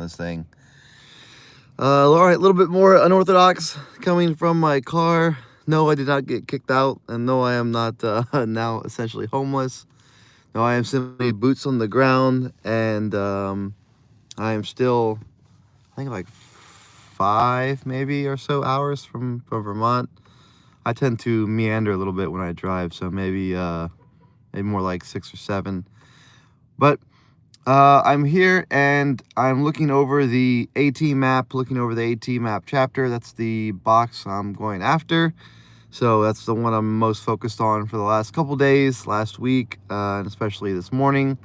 this thing. All right, a little bit more unorthodox coming from my car. No, I did not get kicked out, and no, I am not now essentially homeless. No, I am simply boots on the ground, and I am still, I think, like 5 maybe or so hours from Vermont. I tend to meander a little bit when I drive, so maybe more like 6 or 7. But I'm here and I'm looking over the AT map, chapter. That's the box I'm going after. So that's the one I'm most focused on for the last couple days, last week, and especially this morning.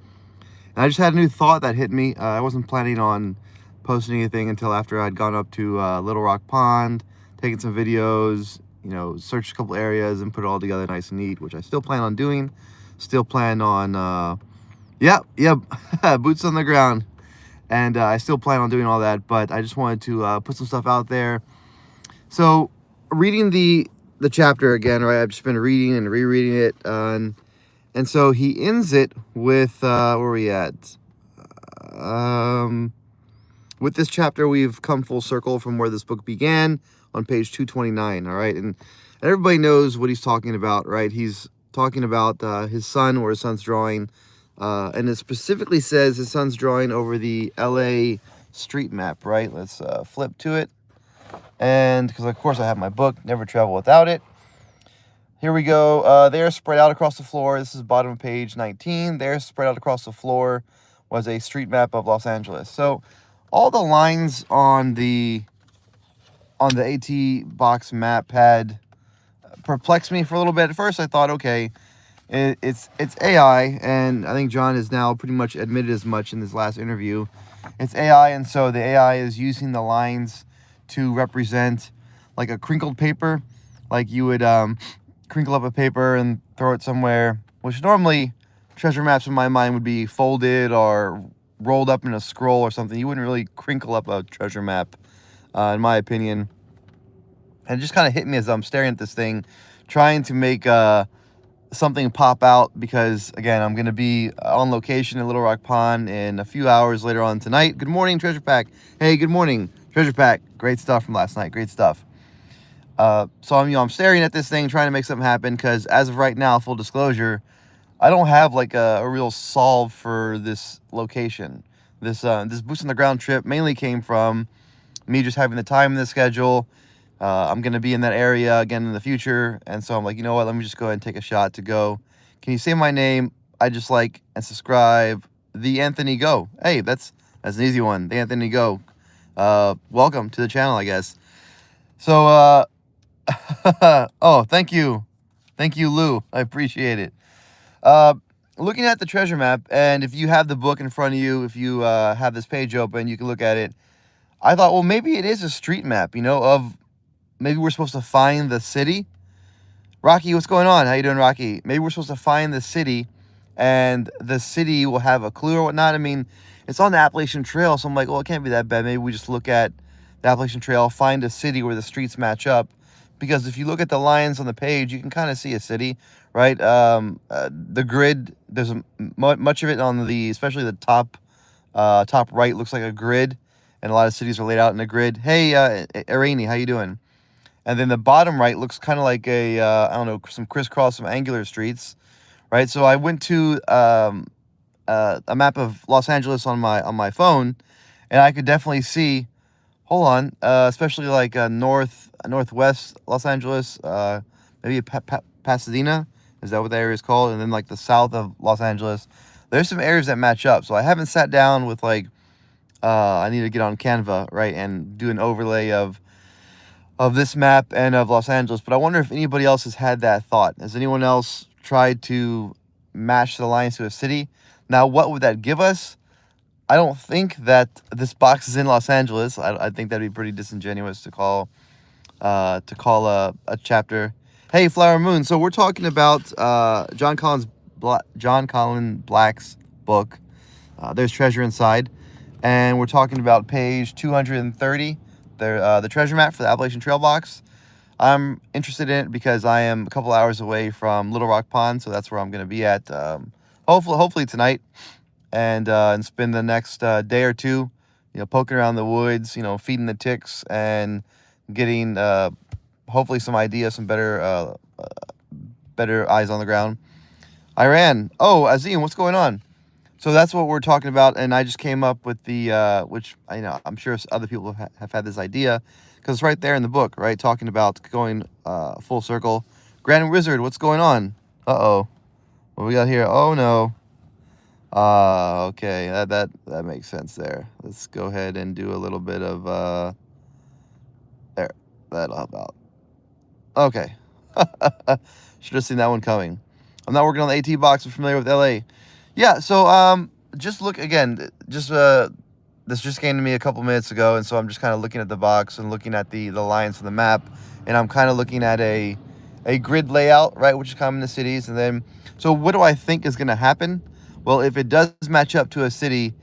And I just had a new thought that hit me. I wasn't planning on posting anything until after I'd gone up to Little Rock Pond, taken some videos, searched a couple areas and put it all together nice and neat, which I still plan on doing. Still plan on, boots on the ground. And I still plan on doing all that, but I just wanted to put some stuff out there. So reading the chapter again, right? I've just been reading and rereading it. And so he ends it with, where are we at? With this chapter, we've come full circle from where this book began on page 229, all right? And everybody knows what he's talking about, right? He's talking about his son, or his son's drawing, and it specifically says his son's drawing over the LA street map, right? Let's flip to it. And because, of course, I have my book, Never Travel Without It. Here we go. They're spread out across the floor. This is bottom of page 19. They're spread out across the floor was a street map of Los Angeles. So all the lines on the AT box map had perplexed me for a little bit. At first, I thought, okay, it's AI, and I think John has now pretty much admitted as much in this last interview. It's AI, and so the AI is using the lines to represent like a crinkled paper, like you would crinkle up a paper and throw it somewhere, which normally treasure maps in my mind would be folded or rolled up in a scroll or something. You wouldn't really crinkle up a treasure map, in my opinion. And it just kind of hit me as I'm staring at this thing, trying to make something pop out, because, again, I'm going to be on location in Little Rock Pond in a few hours later on tonight. Good morning, Treasure Pack. Hey, good morning, Treasure Pack. Great stuff from last night. Great stuff. So I'm staring at this thing, trying to make something happen, because as of right now, full disclosure, I don't have like a real solve for this location. This boots on the ground trip mainly came from me just having the time in the schedule. I'm going to be in that area again in the future. And so I'm like, you know what? Let me just go ahead and take a shot to go. Can you say my name? I just like and subscribe. The Anthony Go. Hey, that's an easy one. The Anthony Go. Welcome to the channel, I guess. So, oh, thank you. Thank you, Lou. I appreciate it. Looking at the treasure map, and if you have the book in front of you, if you have this page open, you can look at it. I thought, well, maybe it is a street map, of maybe we're supposed to find the city. Rocky, what's going on? How you doing, Rocky? Maybe we're supposed to find the city, and the city will have a clue or whatnot. I mean, it's on the Appalachian Trail, so I'm like, well, it can't be that bad. Maybe we just look at the Appalachian Trail, find a city where the streets match up. Because if you look at the lines on the page, you can kind of see a city, right? The grid, there's much of it on the, especially the top right looks like a grid, and a lot of cities are laid out in a grid. Hey, Irene, how you doing? And then the bottom right looks kind of like a, I don't know, some crisscross, some angular streets, right? So I went to a map of Los Angeles on my phone, and I could definitely see. Hold on, especially like northwest Los Angeles, maybe Pasadena, is that what the area is called? And then like the south of Los Angeles, there's some areas that match up. So I haven't sat down with like, I need to get on Canva, right, and do an overlay of this map and of Los Angeles. But I wonder if anybody else has had that thought. Has anyone else tried to match the lines to a city? Now, what would that give us? I don't think that this box is in Los Angeles. I think that'd be pretty disingenuous to call a chapter. Hey, Flower Moon. So we're talking about John Colin Black's book. There's treasure inside, and we're talking about page 230. The treasure map for the Appalachian Trail box. I'm interested in it because I am a couple hours away from Little Rock Pond, so that's where I'm going to be at. Hopefully tonight. And spend the next day or two poking around the woods, feeding the ticks and getting hopefully some ideas, some better eyes on the ground. Iran. Oh, Azim, what's going on? So that's what we're talking about, and I just came up with the which I'm sure other people have had this idea because it's right there in the book, right? Talking about going full circle. Grand Wizard, what's going on? Uh-oh. What we got here? Oh no. Okay, that makes sense there. Let's go ahead and do a little bit of there. That'll help out. Okay. Should have seen that one coming. I'm not working on the AT box. I'm familiar with LA. Yeah, so just look again. This just came to me a couple minutes ago, and so I'm just kind of looking at the box and looking at the lines on the map, and I'm kind of looking at a grid layout, right, which is common in the cities. And then, so what do I think is going to happen? Well, if it does match up to a city,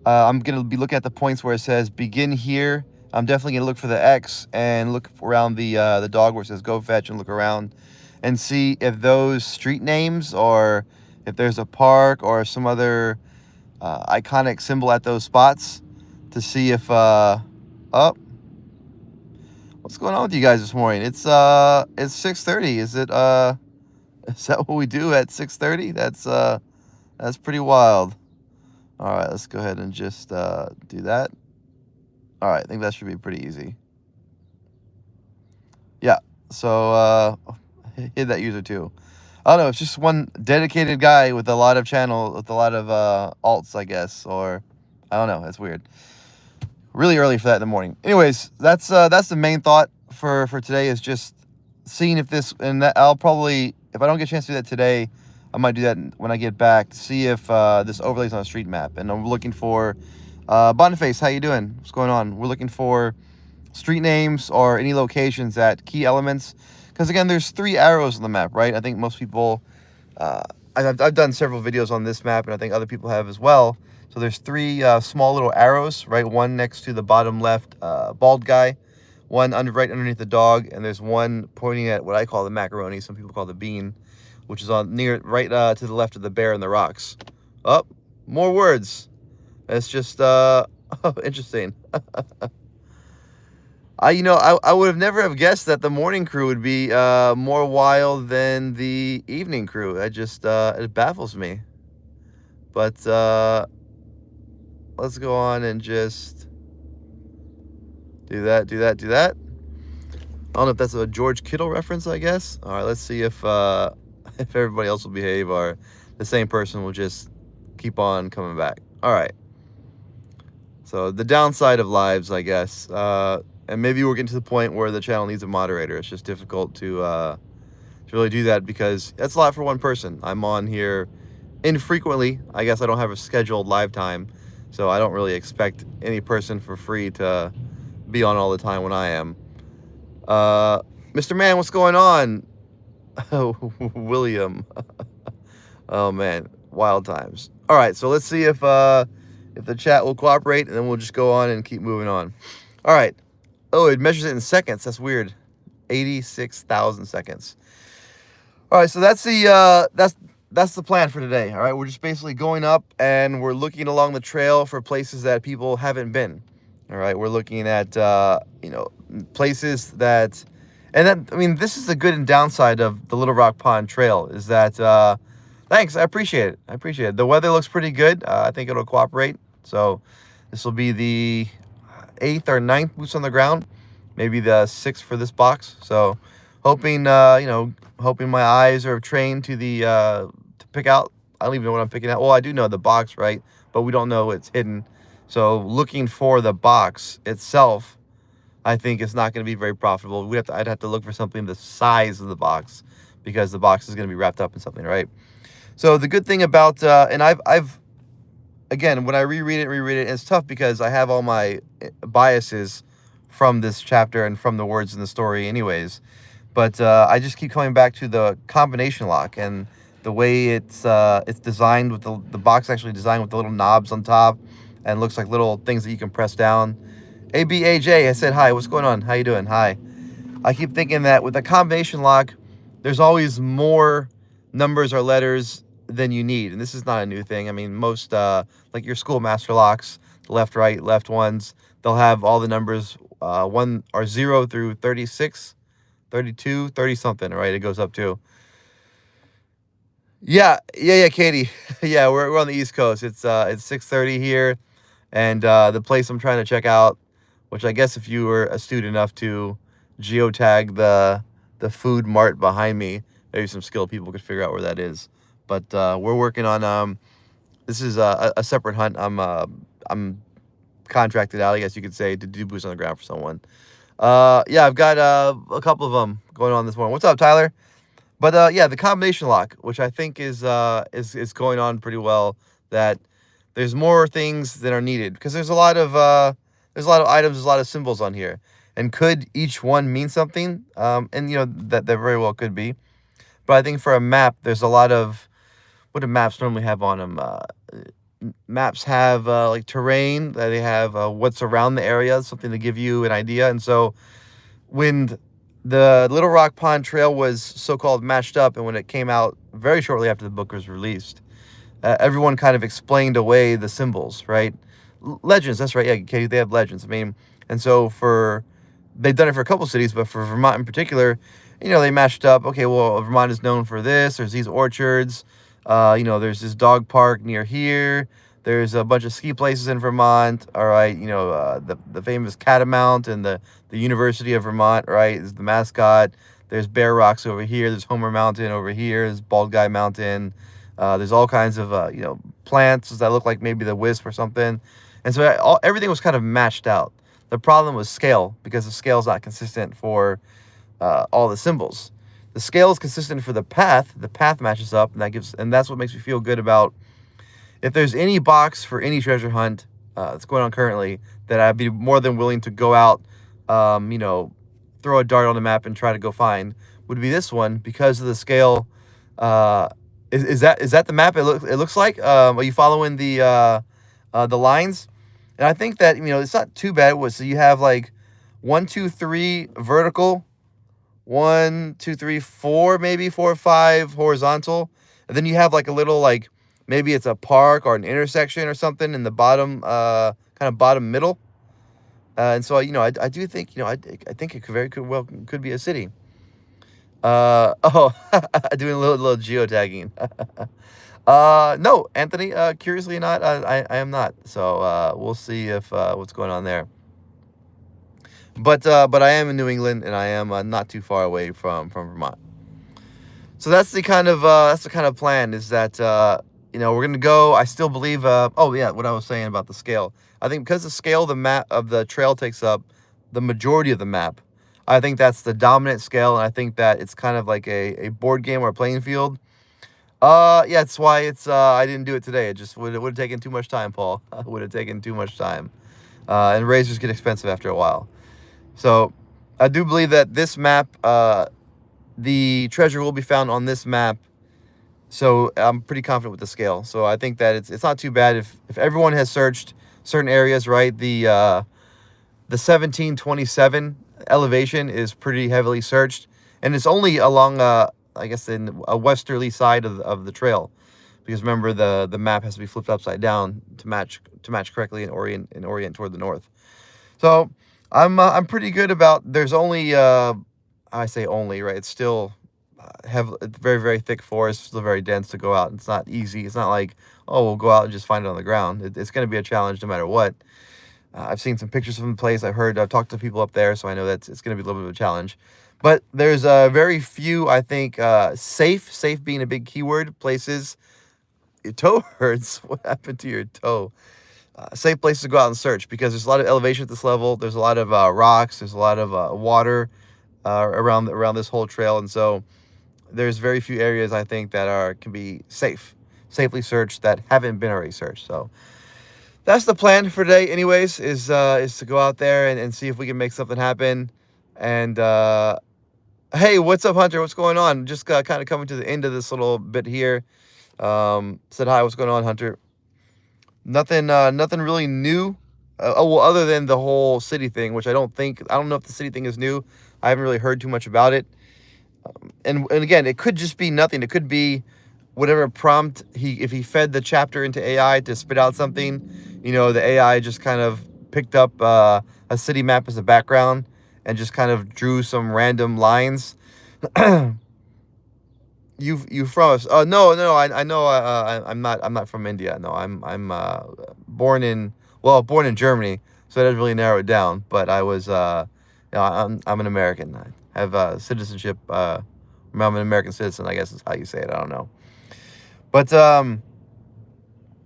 I'm going to be looking at the points where it says begin here. I'm definitely going to look for the X and look around the dog where it says go fetch and look around and see if those street names or if there's a park or some other iconic symbol at those spots to see if what's going on with you guys this morning? It's 6:30. Is that what we do at 6:30? That's pretty wild. All right, let's go ahead and just do that. All right, I think that should be pretty easy. Yeah, so hit that user too. I don't know, it's just one dedicated guy with a lot of with a lot of alts, I guess, or I don't know, it's weird. Really early for that in the morning. Anyways, that's the main thought for today is just seeing if this, and I'll probably, if I don't get a chance to do that today, I might do that when I get back to see if this overlays on a street map. And I'm looking for Boniface, how you doing? What's going on? We're looking for street names or any locations at key elements. Because again, there's 3 arrows on the map, right? I think most people, I've done several videos on this map, and I think other people have as well. So there's 3 small little arrows, right? One next to the bottom left bald guy, one right underneath the dog, and there's one pointing at what I call the macaroni. Some people call the bean, which is on right to the left of the bear and the rocks. Oh, more words. It's just interesting. I would have never have guessed that the morning crew would be more wild than the evening crew. It baffles me. But let's go on and just do that. I don't know if that's a George Kittle reference, I guess. All right, let's see if everybody else will behave or the same person will just keep on coming back. All right. So the downside of lives, I guess, and maybe we're getting to the point where the channel needs a moderator. It's just difficult to really do that because that's a lot for one person. I'm on here infrequently. I guess I don't have a scheduled live time, so I don't really expect any person for free to be on all the time when I am. Mr. Man, what's going on? Oh, William. Oh man, wild times. All right, so let's see if the chat will cooperate, and then we'll just go on and keep moving on. All right. Oh, it measures it in seconds. That's weird. 86,000 seconds. All right, so that's the plan for today. All right, we're just basically going up and we're looking along the trail for places that people haven't been. All right, we're looking at places that, and then I mean, this is the good and downside of the Little Rock Pond Trail is that. Thanks, I appreciate it. The weather looks pretty good. I think it'll cooperate. So this will be the 8th or 9th boots on the ground, maybe the 6th for this box. So hoping hoping my eyes are trained to to pick out. I don't even know what I'm picking out. Well, I do know the box, right? But we don't know it's hidden. So looking for the box itself, I think it's not going to be very profitable. I'd have to look for something the size of the box because the box is going to be wrapped up in something, right? So the good thing about, and I've again, when I reread it, it's tough because I have all my biases from this chapter and from the words in the story anyways. But I just keep coming back to the combination lock and the way it's designed with the box actually designed with the little knobs on top and looks like little things that you can press down. ABAJ, I said hi. What's going on? How you doing? Hi. I keep thinking that with a combination lock, there's always more numbers or letters than you need, and this is not a new thing. I mean, most like your Schoolmaster locks, left, right, left ones. They'll have all the numbers 1 or 0 through 36, 32, 30 something, right? It goes up to. Yeah, Katie. Yeah, we're on the East Coast. It's 6:30 here, and the place I'm trying to check out, which I guess if you were astute enough to geotag the food mart behind me, maybe some skilled people could figure out where that is. But we're working on this is a separate hunt. I'm contracted out, I guess you could say, to do boots on the ground for someone. Yeah, I've got a couple of them going on this morning. What's up, Tyler? But yeah, the combination lock, which I think is going on pretty well. That there's more things that are needed because there's a lot of items, there's a lot of symbols on here, and could each one mean something? And that very well could be. But I think for a map, there's a lot of what do maps normally have on them? Maps have like terrain. They have what's around the area, something to give you an idea. And so when the Little Rock Pond Trail was so-called matched up, and when it came out very shortly after the book was released, everyone kind of explained away the symbols, right? Legends, that's right. Yeah, Katie, they have legends. I mean, and so they've done it for a couple cities, but for Vermont in particular, they matched up. Okay, well, Vermont is known for this. There's these orchards. There's this dog park near here. There's a bunch of ski places in Vermont. All right, the famous Catamount and the University of Vermont, right, is the mascot. There's Bear Rocks over here. There's Homer Mountain over here. There's Bald Guy Mountain. There's all kinds of plants that look like maybe the wisp or something. And so everything was kind of matched out. The problem was scale, because the scale is not consistent for all the symbols. The scale is consistent for the path. The path matches up, and that's what makes me feel good about if there's any box for any treasure hunt that's going on currently that I'd be more than willing to go out, throw a dart on the map and try to go find, would be this one because of the scale. Is that the map? It looks like. Are you following the lines? And I think that it's not too bad. So you have like 1, 2, 3 vertical. 1, 2, 3, 4, maybe 4 or 5 horizontal, and then you have like a little maybe it's a park or an intersection or something in the bottom, kind of bottom middle. And so I do think I think it could be a city. Doing a little geotagging. No, Anthony. Curiously not, I am not. So we'll see if what's going on there. But I am in New England, and I am not too far away from Vermont. So that's the kind of plan, is that we're gonna go. I still believe. Oh yeah, what I was saying about the scale. I think because the scale the map of the trail takes up the majority of the map. I think that's the dominant scale, and I think that it's kind of like a board game or a playing field. Yeah, that's why I didn't do it today. It just would have taken too much time, Paul. Would have taken too much time. And razors get expensive after a while. So I do believe that this map, the treasure will be found on this map. So I'm pretty confident with the scale. So I think that it's not too bad if everyone has searched certain areas, right? The 1727 elevation is pretty heavily searched, and it's only along I guess in a westerly side of the trail, because remember the map has to be flipped upside down to match correctly and orient toward the north. So I'm pretty good about. There's only I say only, right? It's still it's very, very thick forest, still very dense to go out. It's not easy. It's not like, oh, we'll go out and just find it on the ground. It's going to be a challenge no matter what. I've seen some pictures from the place. I've talked to people up there, so I know that it's going to be a little bit of a challenge. But there's very few, I think, safe being a big keyword, places. Your toe hurts. What happened to your toe? Safe places to go out and search, because there's a lot of elevation at this level. There's a lot of rocks. There's a lot of water around this whole trail, and so there's very few areas, I think, that can be safely searched that haven't been already searched. So that's the plan for today, anyways, is to go out there and see if we can make something happen. And hey, what's up, Hunter? What's going on? Just kind of coming to the end of this little bit here. Said hi. What's going on, Hunter? Nothing really new. Well, other than the whole city thing, which I don't know if the city thing is new. I haven't really heard too much about it. And again, it could just be nothing. It could be whatever prompt if he fed the chapter into AI to spit out something, you know, the AI just kind of picked up a city map as a background and just kind of drew some random lines. You from us? Oh, no, I know. I'm not from India. No, I'm born in Germany, so that doesn't really narrow it down. But I was you know, I'm an American. I have citizenship. I'm an American citizen, I guess is how you say it. I don't know. But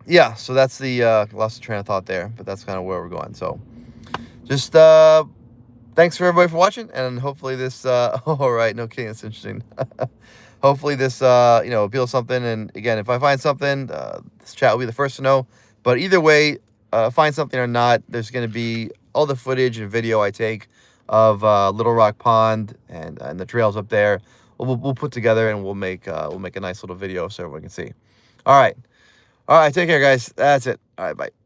yeah. So that's the lost the train of thought there. But that's kind of where we're going. So just thanks for everybody for watching, and hopefully this all right, no kidding, it's interesting. Hopefully this you know, appeals something. And again, if I find something, this chat will be the first to know. But either way, find something or not, there's going to be all the footage and video I take of Little Rock Pond and the trails up there. We'll put together, and we'll make a nice little video so everyone can see. All right, take care, guys. That's it. All right, bye.